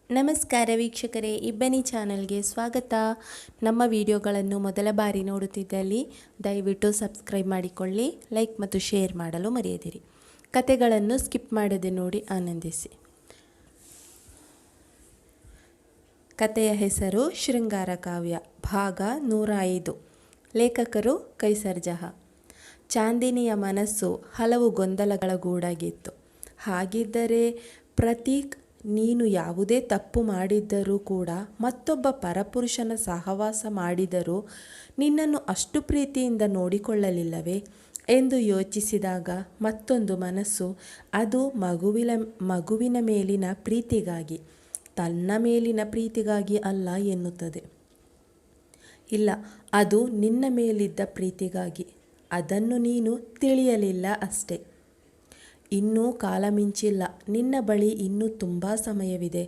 ನಮಸ್ಕಾರ ವೀಕ್ಷಕರೇ, ಇಬ್ಬನಿ ಚಾನಲ್ಗೆ ಸ್ವಾಗತ. ನಮ್ಮ ವಿಡಿಯೋಗಳನ್ನು ಮೊದಲ ಬಾರಿ ನೋಡುತ್ತಿದ್ದಲ್ಲಿ ದಯವಿಟ್ಟು ಸಬ್ಸ್ಕ್ರೈಬ್ ಮಾಡಿಕೊಳ್ಳಿ, ಲೈಕ್ ಮತ್ತು ಶೇರ್ ಮಾಡಲು ಮರೆಯದಿರಿ. ಕತೆಗಳನ್ನು ಸ್ಕಿಪ್ ಮಾಡದೆ ನೋಡಿ ಆನಂದಿಸಿ. ಕತೆಯ ಹೆಸರು ಶೃಂಗಾರ ಕಾವ್ಯ, ಭಾಗ 105. ಲೇಖಕರು ಕೈಸರ್ ಜಹಾ. ಚಾಂದಿನಿಯ ಮನಸ್ಸು ಹಲವು ಗೊಂದಲಗಳ ಗೂಡಾಗಿತ್ತು. ಹಾಗಿದ್ದರೆ ಪ್ರತೀಕ್, ನೀನು ಯಾವುದೇ ತಪ್ಪು ಮಾಡಿದ್ದರೂ ಕೂಡ, ಮತ್ತೊಬ್ಬ ಪರಪುರುಷನ ಸಹವಾಸ ಮಾಡಿದರೂ ನಿನ್ನನ್ನು ಅಷ್ಟು ಪ್ರೀತಿಯಿಂದ ನೋಡಿಕೊಳ್ಳಲಿಲ್ಲವೇ ಎಂದು ಯೋಚಿಸಿದಾಗ ಮತ್ತೊಂದು ಮನಸ್ಸು, ಅದು ಮಗುವಿನ ಮೇಲಿನ ಪ್ರೀತಿಗಾಗಿ, ತನ್ನ ಮೇಲಿನ ಪ್ರೀತಿಗಾಗಿ ಅಲ್ಲ ಎನ್ನುತ್ತದೆ. ಇಲ್ಲ, ಅದು ನಿನ್ನ ಮೇಲಿದ್ದ ಪ್ರೀತಿಗಾಗಿ. ಅದನ್ನು ನೀನು ತಿಳಿಯಲಿಲ್ಲ ಅಷ್ಟೇ. ಇನ್ನೂ ಕಾಲ ಮಿಂಚಿಲ್ಲ, ನಿನ್ನ ಬಳಿ ಇನ್ನೂ ತುಂಬ ಸಮಯವಿದೆ.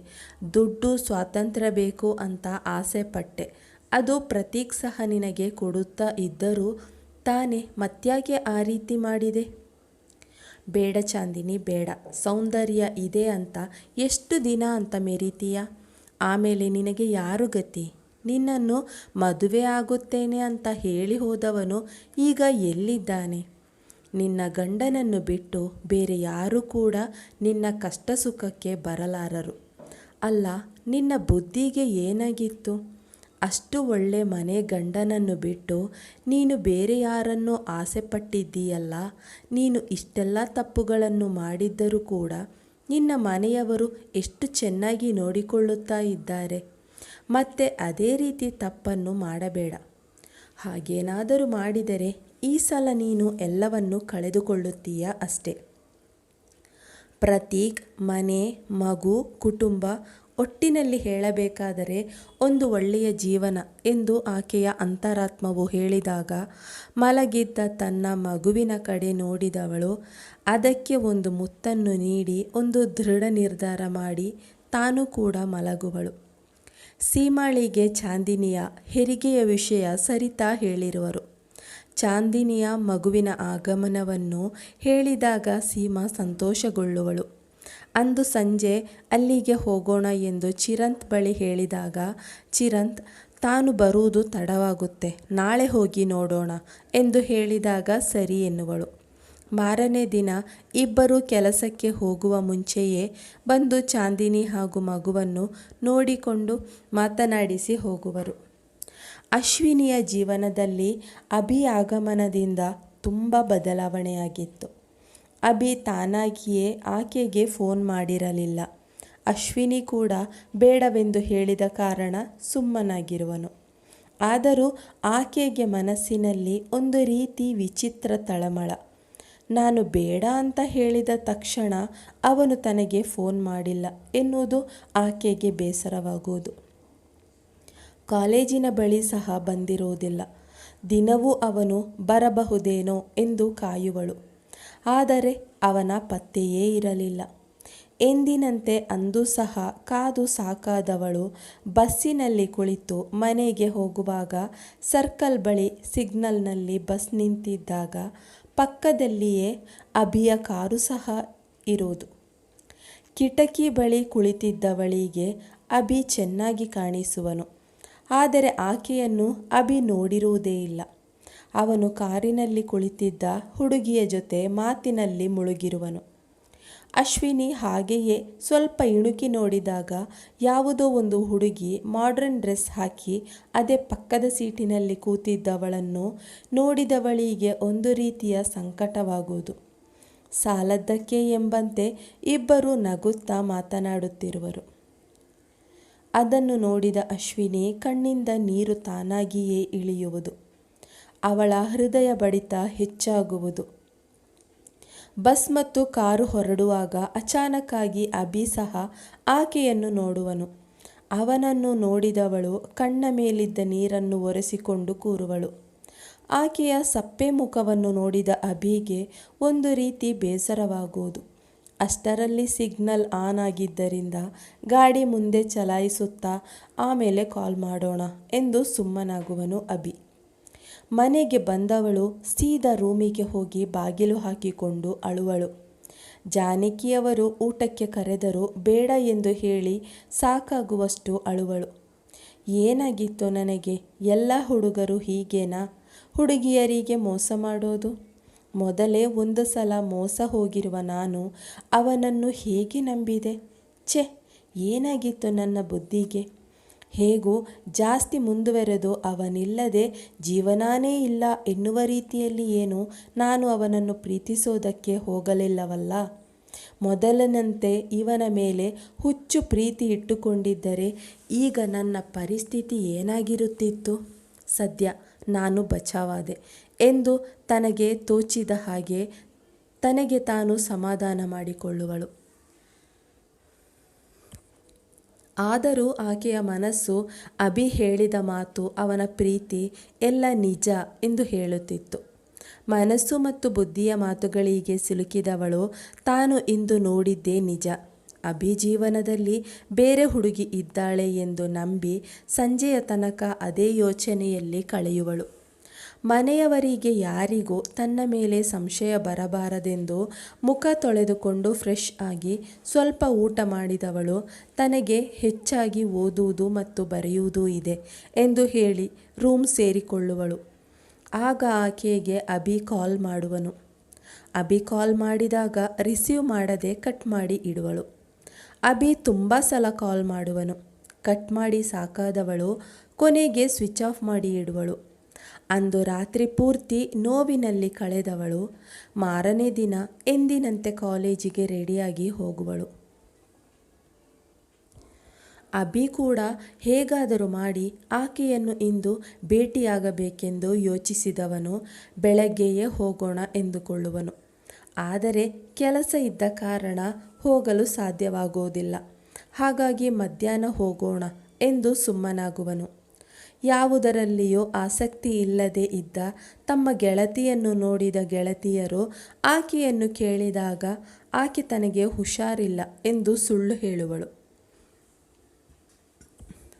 ದುಡ್ಡು, ಸ್ವಾತಂತ್ರ್ಯ ಬೇಕು ಅಂತ ಆಸೆ ಪಟ್ಟೆ. ಅದು ಪ್ರತೀಕ್ ಸಹ ನಿನಗೆ ಕೊಡುತ್ತಾ ಇದ್ದರೂ ತಾನೇ ಮತ್ಯಾಕೆ ಆ ರೀತಿ ಮಾಡಿದೆ? ಬೇಡ ಚಾಂದಿನಿ, ಬೇಡ. ಸೌಂದರ್ಯ ಇದೆ ಅಂತ ಎಷ್ಟು ದಿನ ಅಂತ ಮೆರೀತೀಯ? ಆಮೇಲೆ ನಿನಗೆ ಯಾರು ಗತಿ? ನಿನ್ನನ್ನು ಮದುವೆ ಆಗುತ್ತೇನೆ ಅಂತ ಹೇಳಿ ಹೋದವನು ಈಗ ಎಲ್ಲಿದ್ದಾನೆ? ನಿನ್ನ ಗಂಡನನ್ನು ಬಿಟ್ಟು ಬೇರೆ ಯಾರೂ ಕೂಡ ನಿನ್ನ ಕಷ್ಟ ಸುಖಕ್ಕೆ ಬರಲಾರರು. ಅಲ್ಲ, ನಿನ್ನ ಬುದ್ಧಿಗೆ ಏನಾಗಿತ್ತು? ಅಷ್ಟು ಒಳ್ಳೆ ಮನೆ ಗಂಡನನ್ನು ಬಿಟ್ಟು ನೀನು ಬೇರೆ ಯಾರನ್ನೋ ಆಸೆ ಪಟ್ಟಿದ್ದೀಯಲ್ಲ. ನೀನು ಇಷ್ಟೆಲ್ಲ ತಪ್ಪುಗಳನ್ನು ಮಾಡಿದ್ದರೂ ಕೂಡ ನಿನ್ನ ಮನೆಯವರು ಎಷ್ಟು ಚೆನ್ನಾಗಿ ನೋಡಿಕೊಳ್ಳುತ್ತಾ ಇದ್ದಾರೆ. ಮತ್ತೆ ಅದೇ ರೀತಿ ತಪ್ಪನ್ನು ಮಾಡಬೇಡ. ಹಾಗೇನಾದರೂ ಮಾಡಿದರೆ ಈ ಸಲ ನೀನು ಎಲ್ಲವನ್ನು ಕಳೆದುಕೊಳ್ಳುತ್ತೀಯ ಅಷ್ಟೇ. ಪ್ರತೀಕ್, ಮನೆ, ಮಗು, ಕುಟುಂಬ, ಒಟ್ಟಿನಲ್ಲಿ ಹೇಳಬೇಕಾದರೆ ಒಂದು ಒಳ್ಳೆಯ ಜೀವನ ಎಂದು ಆಕೆಯ ಅಂತರಾತ್ಮವು ಹೇಳಿದಾಗ ಮಲಗಿದ್ದ ತನ್ನ ಮಗುವಿನ ಕಡೆ ನೋಡಿದವಳು ಅದಕ್ಕೆ ಒಂದು ಮುತ್ತನ್ನು ನೀಡಿ ಒಂದು ದೃಢ ನಿರ್ಧಾರ ಮಾಡಿ ತಾನು ಕೂಡ ಮಲಗುವಳು. ಸೀಮಾಳಿಗೆ ಚಾಂದಿನಿಯ ಹೆರಿಗೆಯ ವಿಷಯ ಸರಿತಾ ಹೇಳಿರುವರು. ಚಾಂದಿನಿಯ ಮಗುವಿನ ಆಗಮನವನ್ನು ಹೇಳಿದಾಗ ಸೀಮಾ ಸಂತೋಷಗೊಳ್ಳುವಳು. ಅಂದು ಸಂಜೆ ಅಲ್ಲಿಗೆ ಹೋಗೋಣ ಎಂದು ಚಿರಂತ್ ಬಳಿ ಹೇಳಿದಾಗ ಚಿರಂತ್, ತಾನು ಬರುವುದು ತಡವಾಗುತ್ತೆ, ನಾಳೆ ಹೋಗಿ ನೋಡೋಣ ಎಂದು ಹೇಳಿದಾಗ ಸರಿ ಎನ್ನುವಳು. ಮಾರನೇ ದಿನ ಇಬ್ಬರು ಕೆಲಸಕ್ಕೆ ಹೋಗುವ ಮುಂಚೆಯೇ ಬಂದು ಚಾಂದಿನಿ ಹಾಗೂ ಮಗುವನ್ನು ನೋಡಿಕೊಂಡು ಮಾತನಾಡಿಸಿ ಹೋಗುವರು. ಅಶ್ವಿನಿಯ ಜೀವನದಲ್ಲಿ ಅಭಿ ಆಗಮನದಿಂದ ತುಂಬ ಬದಲಾವಣೆಯಾಗಿತ್ತು. ಅಭಿ ತಾನಾಗಿಯೇ ಆಕೆಗೆ ಫೋನ್ ಮಾಡಿರಲಿಲ್ಲ. ಅಶ್ವಿನಿ ಕೂಡ ಬೇಡವೆಂದು ಹೇಳಿದ ಕಾರಣ ಸುಮ್ಮನಾಗಿರುವನು. ಆದರೂ ಆಕೆಗೆ ಮನಸ್ಸಿನಲ್ಲಿ ಒಂದು ರೀತಿ ವಿಚಿತ್ರ ತಳಮಳ. ನಾನು ಬೇಡ ಅಂತ ಹೇಳಿದ ತಕ್ಷಣ ಅವನು ತನಗೆ ಫೋನ್ ಮಾಡಿಲ್ಲ ಎನ್ನುವುದು ಆಕೆಗೆ ಬೇಸರವಾಗುವುದು. ಕಾಲೇಜಿನ ಬಳಿ ಸಹ ಬಂದಿರುವುದಿಲ್ಲ. ದಿನವೂ ಅವನು ಬರಬಹುದೇನೋ ಎಂದು ಕಾಯುವಳು. ಆದರೆ ಅವನ ಪತ್ತೆಯೇ ಇರಲಿಲ್ಲ. ಎಂದಿನಂತೆ ಅಂದು ಸಹ ಕಾದು ಸಾಕಾದವಳು ಬಸ್ಸಿನಲ್ಲಿ ಕುಳಿತು ಮನೆಗೆ ಹೋಗುವಾಗ ಸರ್ಕಲ್ ಬಳಿ ಸಿಗ್ನಲ್ನಲ್ಲಿ ಬಸ್ ನಿಂತಿದ್ದಾಗ ಪಕ್ಕದಲ್ಲಿಯೇ ಅಭಿಯ ಕಾರು ಸಹ ಇರುವುದು. ಕಿಟಕಿ ಬಳಿ ಕುಳಿತಿದ್ದವಳಿಗೆ ಅಭಿ ಚೆನ್ನಾಗಿ ಕಾಣಿಸುವನು. ಆದರೆ ಆಕೆಯನ್ನು ಅಭಿ ನೋಡಿರುವುದೇ ಇಲ್ಲ. ಅವನು ಕಾರಿನಲ್ಲಿ ಕುಳಿತಿದ್ದ ಹುಡುಗಿಯ ಜೊತೆ ಮಾತಿನಲ್ಲಿ ಮುಳುಗಿರುವನು. ಅಶ್ವಿನಿ ಹಾಗೆಯೇ ಸ್ವಲ್ಪ ಇಣುಕಿ ನೋಡಿದಾಗ ಯಾವುದೋ ಒಂದು ಹುಡುಗಿ ಮಾಡರ್ನ್ ಡ್ರೆಸ್ ಹಾಕಿ ಅದೇ ಪಕ್ಕದ ಸೀಟಿನಲ್ಲಿ ಕೂತಿದ್ದವಳನ್ನು ನೋಡಿದವಳಿಗೆ ಒಂದು ರೀತಿಯ ಸಂಕಟವಾಗುವುದು. ಸಾಲದ್ದಕ್ಕೆ ಎಂಬಂತೆ ಇಬ್ಬರು ನಗುತ್ತಾ ಮಾತನಾಡುತ್ತಿರುವರು. ಅದನ್ನು ನೋಡಿದ ಅಶ್ವಿನಿ ಕಣ್ಣಿಂದ ನೀರು ತಾನಾಗಿಯೇ ಇಳಿಯುವುದು. ಅವಳ ಹೃದಯ ಬಡಿತ ಹೆಚ್ಚಾಗುವುದು. ಬಸ್ ಮತ್ತು ಕಾರು ಹೊರಡುವಾಗ ಅಚಾನಕ್ಕಾಗಿ ಅಭಿ ಸಹ ಆಕೆಯನ್ನು ನೋಡುವನು. ಅವನನ್ನು ನೋಡಿದವಳು ಕಣ್ಣ ಮೇಲಿದ್ದ ನೀರನ್ನು ಒರೆಸಿಕೊಂಡು ಕೂರುವಳು. ಆಕೆಯ ಸಪ್ಪೆ ಮುಖವನ್ನು ನೋಡಿದ ಅಭಿಗೆ ಒಂದು ರೀತಿ ಬೇಸರವಾಗುವುದು. ಅಷ್ಟರಲ್ಲಿ ಸಿಗ್ನಲ್ ಆನ್ ಆಗಿದ್ದರಿಂದ ಗಾಡಿ ಮುಂದೆ ಚಲಾಯಿಸುತ್ತಾ ಆಮೇಲೆ ಕಾಲ್ ಮಾಡೋಣ ಎಂದು ಸುಮ್ಮನಾಗುವನು ಅಭಿ. ಮನೆಗೆ ಬಂದವಳು ಸೀದಾ ರೂಮಿಗೆ ಹೋಗಿ ಬಾಗಿಲು ಹಾಕಿಕೊಂಡು ಅಳುವಳು. ಜಾನಕಿಯವರು ಊಟಕ್ಕೆ ಕರೆದರೂ ಬೇಡ ಎಂದು ಹೇಳಿ ಸಾಕಾಗುವಷ್ಟು ಅಳುವಳು. ಏನಾಗಿತ್ತು ನನಗೆ? ಎಲ್ಲ ಹುಡುಗರು ಹೀಗೇನಾ? ಹುಡುಗಿಯರಿಗೆ ಮೋಸ ಮಾಡೋದು? ಮೊದಲೇ ಒಂದು ಸಲ ಮೋಸ ಹೋಗಿರುವ ನಾನು ಅವನನ್ನು ಹೇಗೆ ನಂಬಿದೆ? ಛೆ, ಏನಾಗಿತ್ತು ನನ್ನ ಬುದ್ಧಿಗೆ? ಹೇಗೂ ಜಾಸ್ತಿ ಮುಂದುವರೆದು ಅವನಿಲ್ಲದೆ ಜೀವನಾನೇ ಇಲ್ಲ ಎನ್ನುವ ರೀತಿಯಲ್ಲಿ ಏನು ನಾನು ಅವನನ್ನು ಪ್ರೀತಿಸೋದಕ್ಕೆ ಹೋಗಲಿಲ್ಲವಲ್ಲ. ಮೊದಲಿನಂತೆ ಇವನ ಮೇಲೆ ಹುಚ್ಚು ಪ್ರೀತಿ ಇಟ್ಟುಕೊಂಡಿದ್ದರೆ ಈಗ ನನ್ನ ಪರಿಸ್ಥಿತಿ ಏನಾಗಿರುತ್ತಿತ್ತು? ಸದ್ಯ ನಾನು ಬಚಾವಾದೆ ಎಂದು ತನಗೆ ತೋಚಿದ ಹಾಗೆ ತನಗೆ ತಾನು ಸಮಾಧಾನ ಮಾಡಿಕೊಳ್ಳುವಳು. ಆದರೂ ಆಕೆಯ ಮನಸ್ಸು ಅಭಿ ಹೇಳಿದ ಮಾತು, ಅವನ ಪ್ರೀತಿ ಎಲ್ಲ ನಿಜ ಎಂದು ಹೇಳುತ್ತಿತ್ತು. ಮನಸ್ಸು ಮತ್ತು ಬುದ್ಧಿಯ ಮಾತುಗಳಿಗೆ ಸಿಲುಕಿದವಳು ತಾನು ಇಂದು ನೋಡಿದ್ದೇ ನಿಜ. ಅಭಿ ಜೀವನದಲ್ಲಿ ಬೇರೆ ಹುಡುಗಿ ಇದ್ದಾಳೆ ಎಂದು ನಂಬಿ ಸಂಜೆಯ ತನಕ ಅದೇ ಯೋಚನೆಯಲ್ಲಿ ಕಳೆಯುವಳು. ಮನೆಯವರಿಗೆ ಯಾರಿಗೂ ತನ್ನ ಮೇಲೆ ಸಂಶಯ ಬರಬಾರದೆಂದು ಮುಖ ತೊಳೆದುಕೊಂಡು ಫ್ರೆಶ್ ಆಗಿ ಸ್ವಲ್ಪ ಊಟ ಮಾಡಿದವಳು ತನಗೆ ಹೆಚ್ಚಾಗಿ ಓದುವುದು ಮತ್ತು ಬರೆಯುವುದೂ ಇದೆ ಎಂದು ಹೇಳಿ ರೂಮ್ ಸೇರಿಕೊಳ್ಳುವಳು. ಆಗ ಆಕೆಗೆ ಅಭಿ ಕಾಲ್ ಮಾಡುವನು. ಅಭಿ ಕಾಲ್ ಮಾಡಿದಾಗ ರಿಸೀವ್ ಮಾಡದೆ ಕಟ್ ಮಾಡಿ ಇಡುವಳು. ಅಭಿ ತುಂಬ ಸಲ ಕಾಲ್ ಮಾಡುವನು. ಕಟ್ ಮಾಡಿ ಸಾಕಾದವಳು ಕೊನೆಗೆ ಸ್ವಿಚ್ ಆಫ್ ಮಾಡಿ ಇಡುವಳು. ಅಂದು ರಾತ್ರಿ ಪೂರ್ತಿ ನೋವಿನಲ್ಲಿ ಕಳೆದವಳು ಮಾರನೇ ದಿನ ಎಂದಿನಂತೆ ಕಾಲೇಜಿಗೆ ರೆಡಿಯಾಗಿ ಹೋಗುವಳು. ಅಭಿ ಕೂಡ ಹೇಗಾದರೂ ಮಾಡಿ ಆಕೆಯನ್ನು ಇಂದು ಭೇಟಿಯಾಗಬೇಕೆಂದು ಯೋಚಿಸಿದವನು ಬೆಳಗ್ಗೆಯೇ ಹೋಗೋಣ ಎಂದುಕೊಳ್ಳುವನು. ಆದರೆ ಕೆಲಸ ಇದ್ದ ಕಾರಣ ಹೋಗಲು ಸಾಧ್ಯವಾಗುವುದಿಲ್ಲ. ಹಾಗಾಗಿ ಮಧ್ಯಾಹ್ನ ಹೋಗೋಣ ಎಂದು ಸುಮ್ಮನಾಗುವನು. ಯಾವುದರಲ್ಲಿಯೂ ಆಸಕ್ತಿ ಇಲ್ಲದೆ ಇದ್ದ ತಮ್ಮ ಗೆಳತಿಯನ್ನು ನೋಡಿದ ಗೆಳತಿಯರು ಆಕೆಯನ್ನು ಕೇಳಿದಾಗ ಆಕೆ ತನಗೆ ಹುಷಾರಿಲ್ಲ ಎಂದು ಸುಳ್ಳು ಹೇಳುವಳು.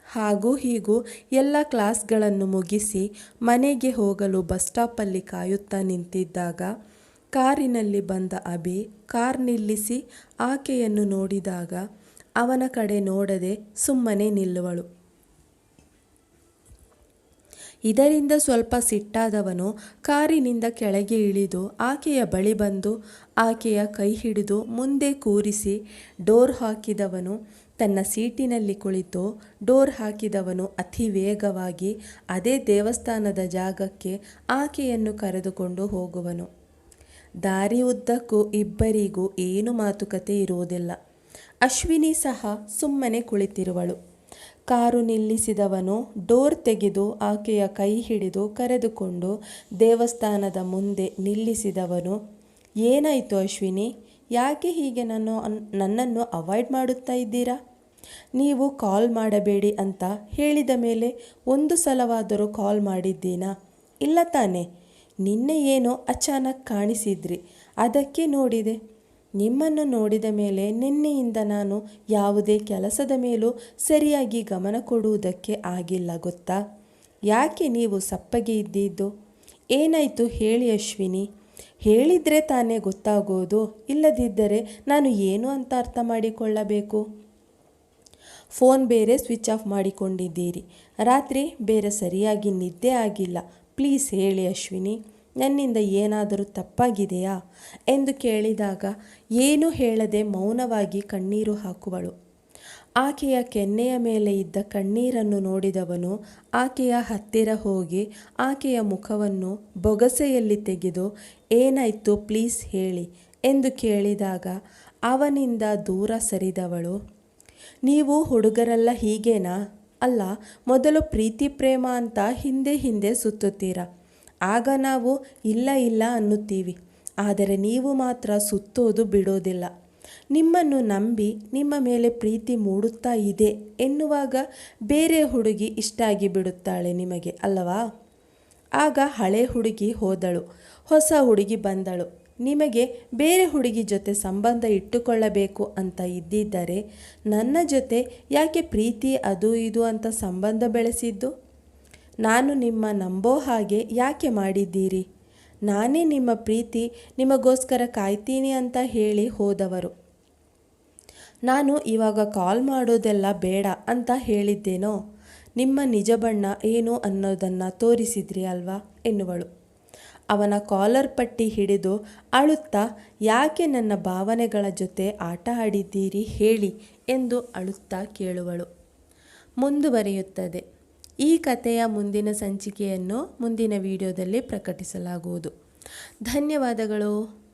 ಹಾಗೂ ಹೀಗೂ ಎಲ್ಲ ಕ್ಲಾಸ್ಗಳನ್ನು ಮುಗಿಸಿ ಮನೆಗೆ ಹೋಗಲು ಬಸ್ ಸ್ಟಾಪಲ್ಲಿ ಕಾಯುತ್ತಾ ನಿಂತಿದ್ದಾಗ ಕಾರಿನಲ್ಲಿ ಬಂದ ಅಭಿ ಕಾರ್ ನಿಲ್ಲಿಸಿ ಆಕೆಯನ್ನು ನೋಡಿದಾಗ ಅವನ ಕಡೆ ನೋಡದೆ ಸುಮ್ಮನೆ ನಿಲ್ಲುವಳು. ಇದರಿಂದ ಸ್ವಲ್ಪ ಸಿಟ್ಟಾದವನು ಕಾರಿನಿಂದ ಕೆಳಗೆ ಇಳಿದು ಆಕೆಯ ಬಳಿ ಬಂದು ಆಕೆಯ ಕೈ ಹಿಡಿದು ಮುಂದೆ ಕೂರಿಸಿ ಡೋರ್ ಹಾಕಿದವನು ತನ್ನ ಸೀಟಿನಲ್ಲಿ ಕುಳಿತು ಡೋರ್ ಹಾಕಿದವನು ಅತಿ ವೇಗವಾಗಿ ಅದೇ ದೇವಸ್ಥಾನದ ಜಾಗಕ್ಕೆ ಆಕೆಯನ್ನು ಕರೆದುಕೊಂಡು ಹೋಗುವನು. ದಾರಿ ಉದ್ದಕ್ಕೂ ಇಬ್ಬರಿಗೂ ಏನು ಮಾತುಕತೆ ಇರುವುದಿಲ್ಲ. ಅಶ್ವಿನಿ ಸಹ ಸುಮ್ಮನೆ ಕುಳಿತಿರುವಳು. ಕಾರು ನಿಲ್ಲಿಸಿದವನು ಡೋರ್ ತೆಗೆದು ಆಕೆಯ ಕೈ ಹಿಡಿದು ಕರೆದುಕೊಂಡು ದೇವಸ್ಥಾನದ ಮುಂದೆ ನಿಲ್ಲಿಸಿದವನು, ಏನಾಯಿತು ಅಶ್ವಿನಿ? ಯಾಕೆ ಹೀಗೆ ನನ್ನನ್ನು ಅವಾಯ್ಡ್ ಮಾಡುತ್ತಾ ಇದ್ದೀರಾ? ನೀವು ಕಾಲ್ ಮಾಡಬೇಡಿ ಅಂತ ಹೇಳಿದ ಮೇಲೆ ಒಂದು ಸಲವಾದರೂ ಕಾಲ್ ಮಾಡಿದ್ದೀನಾ? ಇಲ್ಲ ತಾನೆ? ನಿನ್ನೆ ಏನೋ ಅಚಾನಕ್ ಕಾಣಿಸಿದ್ರಿ, ಅದಕ್ಕೆ ನೋಡಿದೆ. ನಿಮ್ಮನ್ನು ನೋಡಿದ ಮೇಲೆ ನಿನ್ನೆಯಿಂದ ನಾನು ಯಾವುದೇ ಕೆಲಸದ ಮೇಲೂ ಸರಿಯಾಗಿ ಗಮನ ಕೊಡುವುದಕ್ಕೆ ಆಗಿಲ್ಲ ಗೊತ್ತಾ? ಯಾಕೆ ನೀವು ಸಪ್ಪಗೆ ಇದ್ದಿದ್ದು? ಏನಾಯಿತು ಹೇಳಿ ಅಶ್ವಿನಿ. ಹೇಳಿದರೆ ತಾನೇ ಗೊತ್ತಾಗೋದು, ಇಲ್ಲದಿದ್ದರೆ ನಾನು ಏನು ಅಂತ ಅರ್ಥ ಮಾಡಿಕೊಳ್ಳಬೇಕು? ಫೋನ್ ಬೇರೆ ಸ್ವಿಚ್ ಆಫ್ ಮಾಡಿಕೊಂಡಿದ್ದೀರಿ, ರಾತ್ರಿ ಬೇರೆ ಸರಿಯಾಗಿ ನಿದ್ದೆ ಆಗಿಲ್ಲ. ಪ್ಲೀಸ್ ಹೇಳಿ ಅಶ್ವಿನಿ, ನನ್ನಿಂದ ಏನಾದರೂ ತಪ್ಪಾಗಿದೆಯಾ ಎಂದು ಕೇಳಿದಾಗ ಏನೂ ಹೇಳದೆ ಮೌನವಾಗಿ ಕಣ್ಣೀರು ಹಾಕುವಳು. ಆಕೆಯ ಕೆನ್ನೆಯ ಮೇಲೆ ಇದ್ದ ಕಣ್ಣೀರನ್ನು ನೋಡಿದವನು ಆಕೆಯ ಹತ್ತಿರ ಹೋಗಿ ಆಕೆಯ ಮುಖವನ್ನು ಬೊಗಸೆಯಲ್ಲಿ ತೆಗೆದು ಏನಾಯಿತು ಪ್ಲೀಸ್ ಹೇಳಿ ಎಂದು ಕೇಳಿದಾಗ ಅವನಿಂದ ದೂರ ಸರಿದವಳು, ನೀವು ಹುಡುಗರೆಲ್ಲ ಹೀಗೇನಾ? ಅಲ್ಲ, ಮೊದಲು ಪ್ರೀತಿ ಪ್ರೇಮ ಅಂತ ಹಿಂದೆ ಹಿಂದೆ ಸುತ್ತುತ್ತೀರಾ, ಆಗ ನಾವು ಇಲ್ಲ ಇಲ್ಲ ಅನ್ನುತ್ತೀವಿ. ಆದರೆ ನೀವು ಮಾತ್ರ ಸುತ್ತೋದು ಬಿಡೋದಿಲ್ಲ. ನಿಮ್ಮನ್ನು ನಂಬಿ ನಿಮ್ಮ ಮೇಲೆ ಪ್ರೀತಿ ಮೂಡುತ್ತಾ ಇದೆ ಎನ್ನುವಾಗ ಬೇರೆ ಹುಡುಗಿ ಇಷ್ಟ ಆಗಿ ಬಿಡುತ್ತಾಳೆ ನಿಮಗೆ ಅಲ್ಲವಾ? ಆಗ ಹಳೆ ಹುಡುಗಿ ಹೋದಳು, ಹೊಸ ಹುಡುಗಿ ಬಂದಳು. ನಿಮಗೆ ಬೇರೆ ಹುಡುಗಿ ಜೊತೆ ಸಂಬಂಧ ಇಟ್ಟುಕೊಳ್ಳಬೇಕು ಅಂತ ಇದ್ದಿದ್ದರೆ ನನ್ನ ಜೊತೆ ಯಾಕೆ ಪ್ರೀತಿ ಅದು ಇದು ಅಂತ ಸಂಬಂಧ ಬೆಳೆಸಿದ್ದು? ನಾನು ನಿಮ್ಮ ನಂಬೋ ಹಾಗೆ ಯಾಕೆ ಮಾಡಿದ್ದೀರಿ? ನಾನೇ ನಿಮ್ಮ ಪ್ರೀತಿ ನಿಮಗೋಸ್ಕರ ಕಾಯ್ತೀನಿ ಅಂತ ಹೇಳಿ ಹೋದವರು. ನಾನು ಇವಾಗ ಕಾಲ್ ಮಾಡೋದೆಲ್ಲ ಬೇಡ ಅಂತ ಹೇಳಿದ್ದೇನೋ? ನಿಮ್ಮ ನಿಜ ಬಣ್ಣ ಏನು ಅನ್ನೋದನ್ನು ತೋರಿಸಿದ್ರಿ ಅಲ್ವಾ ಎನ್ನುವಳು. ಅವನ ಕಾಲರ್ ಪಟ್ಟಿ ಹಿಡಿದು ಅಳುತ್ತಾ, ಯಾಕೆ ನನ್ನ ಭಾವನೆಗಳ ಜೊತೆ ಆಟ ಆಡಿದ್ದೀರಿ ಹೇಳಿ ಎಂದು ಅಳುತ್ತಾ ಕೇಳುವಳು. ಮುಂದುವರಿಯುತ್ತದೆ. ಈ ಕಥೆಯ ಮುಂದಿನ ಸಂಚಿಕೆಯನ್ನು ಮುಂದಿನ ವಿಡಿಯೋದಲ್ಲಿ ಪ್ರಕಟಿಸಲಾಗುವುದು. ಧನ್ಯವಾದಗಳು.